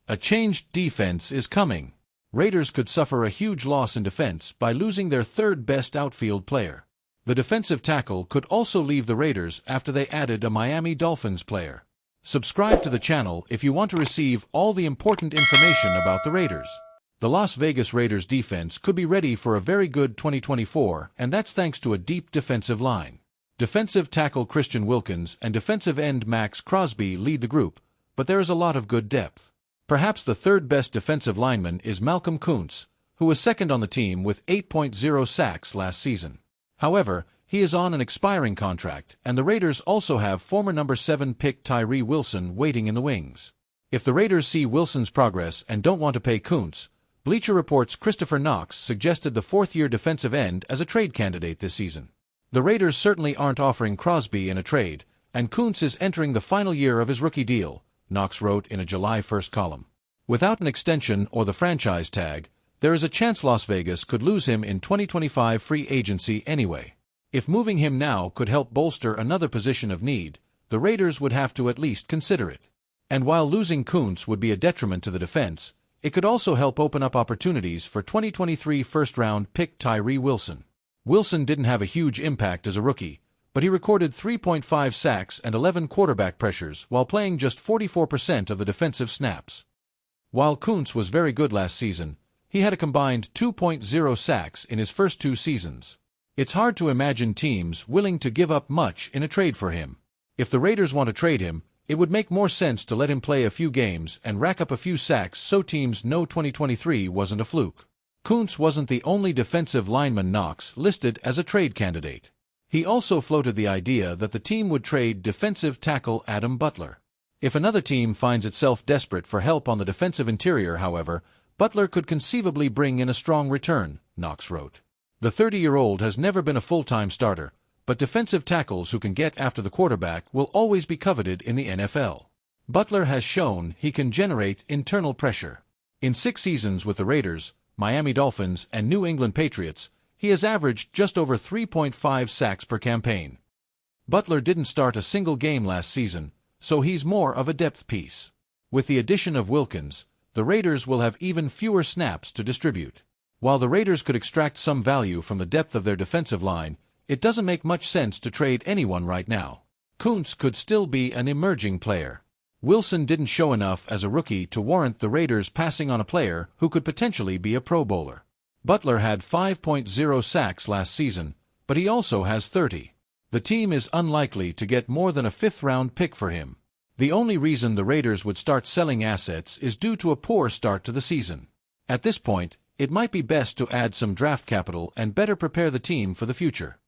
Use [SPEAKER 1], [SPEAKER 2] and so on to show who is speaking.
[SPEAKER 1] A changed defense is coming. Raiders could suffer a huge loss in defense by losing their third-best outfield player. The defensive tackle could also leave the Raiders after they added a Miami Dolphins player. Subscribe to the channel if you want to receive all the important information about the Raiders. The Las Vegas Raiders defense could be ready for a very good 2024, and that's thanks to a deep defensive line. Defensive tackle Christian Wilkins and defensive end Max Crosby lead the group, but there is a lot of good depth. Perhaps the third-best defensive lineman is Malcolm Koonce, who was second on the team with 8.0 sacks last season. However, he is on an expiring contract, and the Raiders also have former number 7 pick Tyree Wilson waiting in the wings. If the Raiders see Wilson's progress and don't want to pay Koonce, Bleacher Report's Christopher Knox suggested the fourth-year defensive end as a trade candidate this season. The Raiders certainly aren't offering Crosby in a trade, and Koonce is entering the final year of his rookie deal, Knox wrote in a July 1st column. Without an extension or the franchise tag, there is a chance Las Vegas could lose him in 2025 free agency anyway. If moving him now could help bolster another position of need, the Raiders would have to at least consider it. And while losing Koonce would be a detriment to the defense, it could also help open up opportunities for 2023 first-round pick Tyree Wilson. Wilson didn't have a huge impact as a rookie, but he recorded 3.5 sacks and 11 quarterback pressures while playing just 44% of the defensive snaps. While Koonce was very good last season, he had a combined 2.0 sacks in his first 2 seasons. It's hard to imagine teams willing to give up much in a trade for him. If the Raiders want to trade him, it would make more sense to let him play a few games and rack up a few sacks so teams know 2023 wasn't a fluke. Koonce wasn't the only defensive lineman Knox listed as a trade candidate. He also floated the idea that the team would trade defensive tackle Adam Butler. If another team finds itself desperate for help on the defensive interior, however, Butler could conceivably bring in a strong return, Knox wrote. The 30-year-old has never been a full-time starter, but defensive tackles who can get after the quarterback will always be coveted in the NFL. Butler has shown he can generate internal pressure. In 6 seasons with the Raiders, Miami Dolphins, and New England Patriots, he has averaged just over 3.5 sacks per campaign. Butler didn't start a single game last season, so he's more of a depth piece. With the addition of Wilkins, the Raiders will have even fewer snaps to distribute. While the Raiders could extract some value from the depth of their defensive line, it doesn't make much sense to trade anyone right now. Koonce could still be an emerging player. Wilson didn't show enough as a rookie to warrant the Raiders passing on a player who could potentially be a Pro Bowler. Butler had 5.0 sacks last season, but he also has 30. The team is unlikely to get more than a 5th-round pick for him. The only reason the Raiders would start selling assets is due to a poor start to the season. At this point, it might be best to add some draft capital and better prepare the team for the future.